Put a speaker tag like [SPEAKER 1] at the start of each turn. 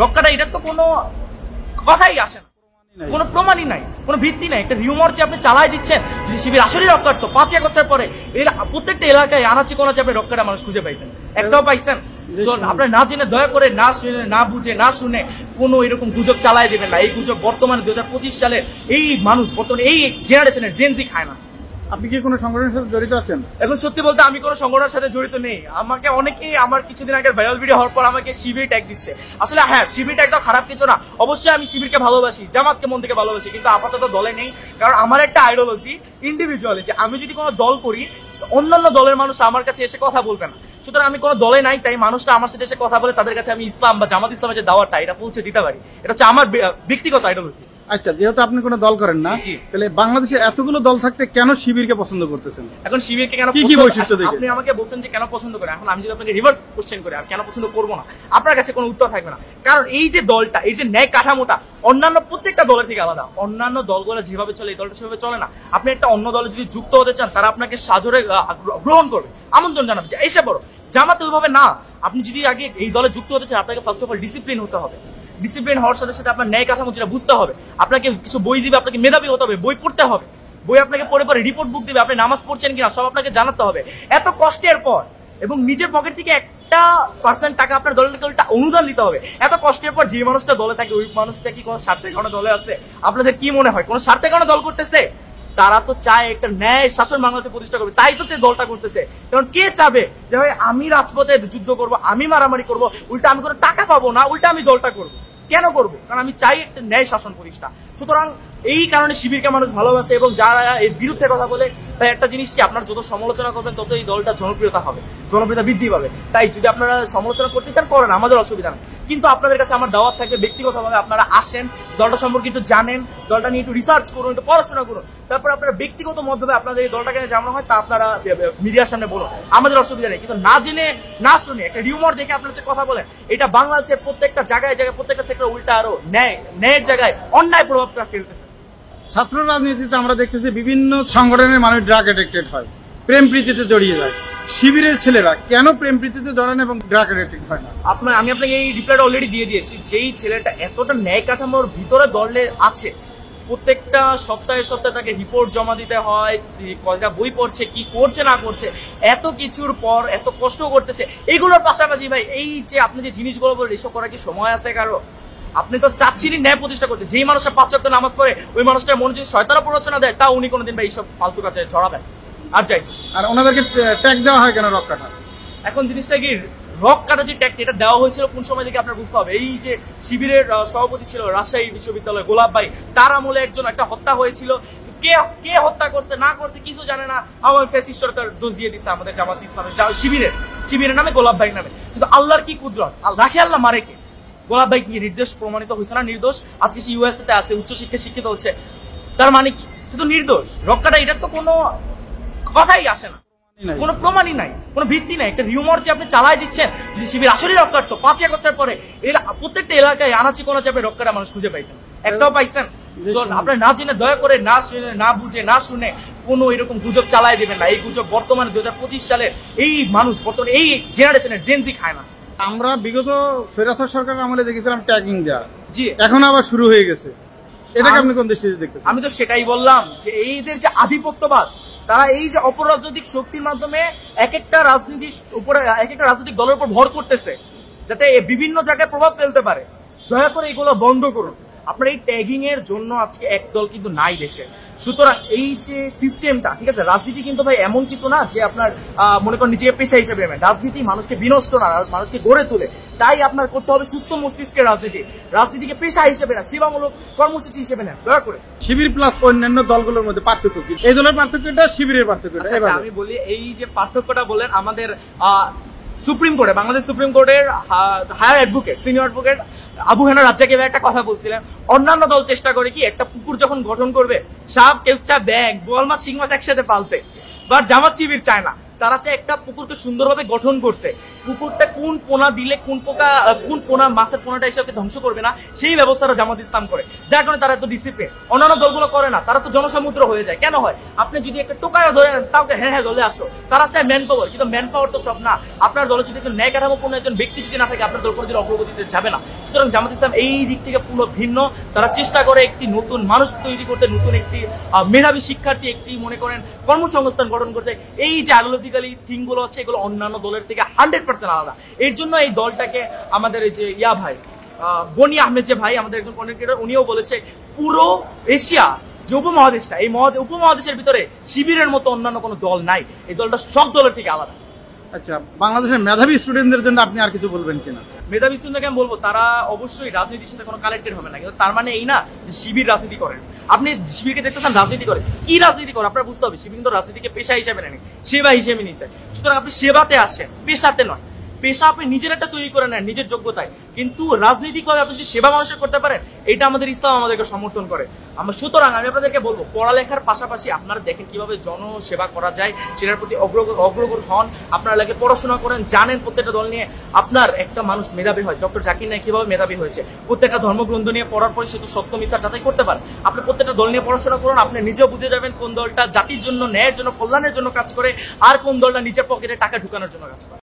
[SPEAKER 1] রক্ষাটা এটা তো কোনো কথাই আসে না, কোনো প্রমাণই নাই, কোনো ভিত্তি নাই। একটা রিউমার যে আপনি চালাই দিচ্ছেন, যদি শিবির আসলে রক্ষার্থ 5 আগস্টের পরে প্রত্যেকটা এলাকায় আনাচি কোনাচি আপনি রক্ষাটা মানুষ খুঁজে পাইতেন, একটাও পাইছেন? আপনার না জেনে দয়া করে না শুনে না বুঝে না শুনে কোনো এরকম গুজব চালাই দেবেন না। এই গুজব বর্তমানে 2025 সালে এই মানুষ বর্তমানে এই জেনারেশনের জেনজি খায় না।
[SPEAKER 2] আপনি কি কোনো সংগঠনের সাথে জড়িত আছেন?
[SPEAKER 1] এখন সত্যি বলতে আমি কোনো সংগঠনের সাথে জড়িত নেই। আমাকে অনেকেই আমার কিছুদিন আগে ভাইরাল ভিডিও হওয়ার পর আমাকে শিবির ট্যাগ দিচ্ছে। আসলে হ্যাঁ, শিবির ট্যাগ তো খারাপ কিছু না, অবশ্যই আমি শিবিরকে ভালোবাসি, জামাতকে মন থেকে ভালোবাসি, কিন্তু আপাতত দলে নেই। কারণ আমার একটা আইডিওলজি ইন্ডিভিজুয়ালি, যে আমি যদি কোনো দল করি অন্যান্য দলের মানুষ আমার কাছে এসে কথা বলবে না। সুতরাং আমি কোনো দলে নাই, তাই মানুষটা আমার সাথে এসে কথা বলে তাদের কাছে আমি ইসলাম বা জামাত ইসলামের যে দাওয়াতটা এটা পৌঁছে দিতে পারি। এটা হচ্ছে আমার ব্যক্তিগত আইডিওলজি।
[SPEAKER 2] আচ্ছা, যেহেতু আপনি কোনো দল করেন না, তাহলে বাংলাদেশে এতগুলো দল থাকতে কেন শিবিরকে পছন্দ করতেছেন?
[SPEAKER 1] এখন শিবিরকে কেন
[SPEAKER 2] কি বৈশিষ্ট্য দেখে
[SPEAKER 1] আপনি আমাকে বলছেন যে কেন পছন্দ করেন, এখন আমি যদি আপনাকে রিভার্স কোশ্চেন করি আর কেন পছন্দ করবো না, আপনার কাছে কোনো উত্তর থাকবে না। কারণ এই যে দলটা, এই যে ন্যায় কাঠামোটা অন্যান্য প্রত্যেকটা দলের থেকে আলাদা। অন্যান্য দলগুলো যেভাবে চলে এই দলটা সেভাবে চলে না। আপনি একটা অন্য দলে যদি যুক্ত হতে চান, তারা আপনাকে সাজরে গ্রহণ করবে, আমন্ত্রণ জানাবে যে এসে বড়। জামাতে ওইভাবে না। আপনি যদি আগে এই দলে যুক্ত হতে চান, আপনাকে ফার্স্ট অফ অল ডিসিপ্লিন হতে হবে। ডিসিপ্লিন হওয়ার সাথে সাথে আপনার ন্যায় কাঠামো যেটা বুঝতে হবে, আপনাকে কিছু বই দিবে, আপনাকে মেধাবী হতে হবে, বই পড়তে হবে, বই আপনাকে পড়ে পরে রিপোর্ট বুক দিবে, আপনি নামাজ পড়ছেন কিনা সব আপনাকে জানাতে হবে। এত কষ্টের পর এবং নিজের পকেট থেকে 1% টাকা আপনার দলের অনুদান দিতে হবে। এত কষ্টের পর যে মানুষটা দলে থাকে, ওই মানুষটা কি কোনো স্বার্থের কারণে দলে আছে? আপনাদের কি মনে হয় কোনো স্বার্থের কারণে দল করতেছে? তারা তো চায় একটা ন্যায় শাসন বাংলাদেশে প্রতিষ্ঠা করবে, তাই তো দলটা করতেছে। কারণ কে চাবে যে ভাই আমি রাজপথে যুদ্ধ করব, আমি মারামারি করব, উল্টা আমি কোনো টাকা পাবো না, উল্টা আমি দলটা করবো? কেন করবো? কারণ আমি চাই একটা ন্যায় শাসন প্রতিষ্ঠা। সুতরাং এই কারণে শিবিরকে মানুষ ভালোবাসে এবং যারা এর বিরুদ্ধে কথা বলে, তাই একটা জিনিস কি, আপনার যত সমালোচনা করবেন তত এই দলটা জনপ্রিয়তা হবে, জনপ্রিয়তা বৃদ্ধি পাবে। তাই যদি আপনারা সমালোচনা করতে চান করেন, আমাদের অসুবিধা নেই। কিন্তু আপনাদের কাছে আমার দাওয়াত থাকবে ব্যক্তিগতভাবে আপনারা আসেন, দলটা সম্পর্কে একটু জানেন, দলটা নিয়ে একটু রিসার্চ করুন, একটু পড়াশোনা করুন, তারপর আপনারা ব্যক্তিগত মাধ্যমে আপনাদের এই দলটাকে জানানো হয় তা আপনারা মিডিয়ার সামনে বলুন, আমাদের অসুবিধা নেই। কিন্তু না জেনে না শুনে একটা রিউমার দেখে আপনারা যে কথা বলেন, এটা বাংলাদেশের প্রত্যেকটা জায়গায় জায়গায় প্রত্যেকটা সেক্টর উল্টা আরো ন্যায়ের জায়গায় অন্যায় প্রভাবটা ফেলতেছে।
[SPEAKER 2] ছাত্র রাজনীতিতে আমরা দেখতেছি বিভিন্ন সংগঠনের মানুষ ড্রাগ এডিক্টেড হয়, প্রেম প্রীতিতে জড়িয়ে যায়। শিবিরের ছেলেরা কেন প্রেম প্রীতিতে জড়ান এবং ড্রাগ এডিক্টেড হয় না?
[SPEAKER 1] আমি আপনাকে এই রিপ্লাইটা অলরেডি দিয়ে দিয়েছি। যেই ছেলেটা এতটা ন্যায় কাঠামোর ভিতরে দলে আছে, প্রত্যেকটা সপ্তাহে সপ্তাহে তাকে রিপোর্ট জমা দিতে হয়, কয়টা বই পড়ছে, কি করছে না করছে, এত কিছুর পর এত কষ্ট করতেছে। এগুলোর পাশাপাশি ভাই এই যে আপনি যে জিনিসগুলো বলেন, এসব করার কি সময় আছে কারো? আপনি তো চাচ্ছিলেন ন্যায় প্রতিষ্ঠা করতে। যেই মানুষটা 5 ওয়াক্ত নামাজ পড়ে, ওই মানুষটার মনে যদি শয়তানের প্ররোচনা দেয়, তা উনি কোনোদিন ভাই এইসব ফালতু কাজে জড়াবেন আর যাই।
[SPEAKER 2] আর ওনাদেরকে ট্যাগ দেওয়া হয় কেন রক্ষাটা?
[SPEAKER 1] এখন জিনিসটা কি, রক কাটা যে ট্যাগ এটা দেওয়া হয়েছিল কোন সময় থেকে আপনার বুঝতে হবে। এই যে শিবিরের সভাপতি ছিল রাজশাহী বিশ্ববিদ্যালয় গোলাপ ভাই, তার আমলে একটা হত্যা হয়েছিল। কে হত্যা করতে না করতে কিছু জানে না, আমার ফ্যাসিস্ট সরকার দোষ দিয়ে দিচ্ছে আমাদের জামাত ইসলামের শিবিরের নামে, গোলাপ ভাইয়ের নামে। কিন্তু আল্লাহর কি কুদরত, রাখে আল্লাহ মারে কে? গোলাপ ভাই কি নির্দোষ প্রমাণিত হয়েছে না? নির্দোষ। আজকে সে ইউএসএ তে আছে, উচ্চশিক্ষায় শিক্ষিত হচ্ছে, তার মানে কি শুধু নির্দোষ? রক্ষাটা এটা তো কোনো কথাই আসে না, কোনো প্রমাণই নাই, কোনো ভিত্তি নাই। একটা রিউমার যে আপনি চালাই দিচ্ছেন, যদি শিবির আসলে রক্ষার্থ 5 আগস্টের পরে প্রত্যেকটা এলাকায় আনাচি কোনাচি আপনি রক্ষাটা মানুষ খুঁজে পাইতেন, একটাও পাইছেন? আপনার না জেনে দয়া করে না শুনে না বুঝে না শুনে কোনো এরকম গুজব চালাই দেবেন না। এই গুজব বর্তমানে 2025 সালে এই মানুষ বর্তমানে এই জেনারেশনের জেনজি খায় না।
[SPEAKER 2] আমরা বিগত ফেরাসত সরকারের আমলে দেখেছিলাম ট্যাগিং দেওয়া,
[SPEAKER 1] জি
[SPEAKER 2] এখন আবার শুরু হয়ে গেছে। এটাকে আপনি কোন দৃষ্টিতে দেখতেছেন?
[SPEAKER 1] আমি তো সেটাই বললাম যে এইদের যে আধিপত্যবাদ, তারা এই যে অপরাজনৈতিক শক্তির মাধ্যমে এক একটা রাজনৈতিক দলের উপর ভর করতেছে, যাতে বিভিন্ন জায়গায় প্রভাব ফেলতে পারে। দয়া করে এগুলো বন্ধ করুন। আপনার এই ট্যাগিং এর জন্য আজকে একদল কিন্তু নাই দেশে। সুতরাং এই যে সিস্টেমটা, ঠিক আছে, রাজনীতি কিন্তু ভাই এমন কিছু না যে আপনার মনে করেন নিজেকে পেশা হিসেবে নেবেন। রাজনীতি মানুষকে বিনষ্ট না, মানুষকে গড়ে তোলে। তাই আপনার করতে হবে সুস্থ মস্তিষ্কের রাজনীতি, রাজনীতিকে পেশা হিসেবে না, সেবামূলক কর্মসূচি হিসেবে নেন দয়া করে।
[SPEAKER 2] শিবির প্লাস অন্যান্য দলগুলোর মধ্যে পার্থক্য কি? এই দলের পার্থক্যটা, শিবিরের পার্থক্যটা
[SPEAKER 1] আমি বলি। এই যে পার্থক্যটা বলেন, আমাদের সুপ্রিম কোর্টে, বাংলাদেশ সুপ্রিম কোর্টের higher advocate, senior advocate Abu Hena রাজ্জাকে একটা কথা বলছিলেন, অন্যান্য দল চেষ্টা করে কি একটা পুকুর যখন গঠন করবে, সাপ, কেউচা, ব্যাং, বোয়াল মাছ, শিং মাছ একসাথে পালতে, বাট জামাত শিবির চায় না। তারা চায় একটা পুকুরকে সুন্দরভাবে গঠন করতে, পুকুরটা কোন পোনা দিলে কোন পোকা কোন পোনা মাছের পোনাটা এসে ধ্বংস করবে না সেই ব্যবস্থাটা জামাত ইসলাম করে, যার কারণে তারা এত ডিসিপ্লিন। অন্যান্য দলগুলো করে না, তারা তো জনসমুদ্র হয়ে যায়। কেন হয়? আপনি যদি একটা টোকায়ও ধরে নেন তাকে হ্যাঁ দলে আসো, তারা চায় ম্যান পাওয়ার, কিন্তু ম্যান পাওয়ার তো সব না। আপনার দলে যদি ন্যায় কাঠামোপূর্ণ একজন ব্যক্তি যদি না থাকে আপনার দল কোনোদিন অগ্রগতিতে যাবে না। সুতরাং জামাত ইসলাম এই দিক থেকে পুরো ভিন্ন। তারা চেষ্টা করে একটি নতুন মানুষ তৈরি করতে, নতুন একটি মেধাবী শিক্ষার্থী, একটি মনে করেন কর্মসংস্থান গঠন করতে। এই যে আইডিওলজিক্যালি থিং গুলো হচ্ছে এগুলো অন্যান্য দলের থেকে 100% আলাদা। এর জন্য এই দলটাকে আমাদের এই যে ভাই বনি আহমেদ যে ভাই আমাদের একজন কন্টেন্ট ক্রিয়েটর, উনিও বলেছে পুরো এশিয়া যে উপমহাদেশটা, এই উপমহাদেশের ভিতরে শিবিরের মতো অন্যান্য কোনো দল নাই। এই দলটা সব দলের থেকে আলাদা।
[SPEAKER 2] আচ্ছা, বাংলাদেশের মেধাবী স্টুডেন্টদের জন্য আপনি আর কিছু বলবেন কিনা?
[SPEAKER 1] মেধাবী স্টুডেন্টকে আমি বলবো তারা অবশ্যই রাজনীতির সাথে কোনো কানেক্টেড হবে না, কিন্তু তার মানে এই না যে শিবির রাজনীতি করেন। আপনি শিবিরকে দেখতেছেন রাজনীতি করে, কি রাজনীতি করে আপনার বুঝতে হবে। শিবির কিন্তু রাজনীতিকে পেশা হিসেবে নেন, সেবা হিসেবে নিচ্ছে। সুতরাং আপনি সেবাতে আসেন, পেশাতে নয়। পেশা আপনি নিজের একটা তৈরি করে নেন নিজের যোগ্যতায়, কিন্তু রাজনৈতিকভাবে আপনি যদি সেবা মানুষের করতে পারেন, এটা আমাদের ইসলাম আমাদেরকে সমর্থন করে। সুতরাং আমি আপনাদেরকে বলবো পড়ালেখার পাশাপাশি আপনারা দেখেন কিভাবে জনসেবা করা যায়, সেটার প্রতি অগ্রগর হন। আপনারা লাগে পড়াশোনা করেন, জানেন প্রত্যেকটা দল নিয়ে। আপনার একটা মানুষ মেধাবী হয়, ডক্টর জাকির নায়েক কিভাবে মেধাবী হয়েছে, প্রত্যেকটা ধর্মগ্রন্থ নিয়ে পড়ার পরে সে তো সত্য মিথ্যা যাচাই করতে পারে। আপনি প্রত্যেকটা দল নিয়ে পড়াশোনা করুন, আপনি নিজেও বুঝে যাবেন কোন দলটা জাতির জন্য, ন্যায়ের জন্য, কল্যাণের জন্য কাজ করে, আর কোন দলটা নিজের পকেটে টাকা ঢুকানোর জন্য কাজ করে।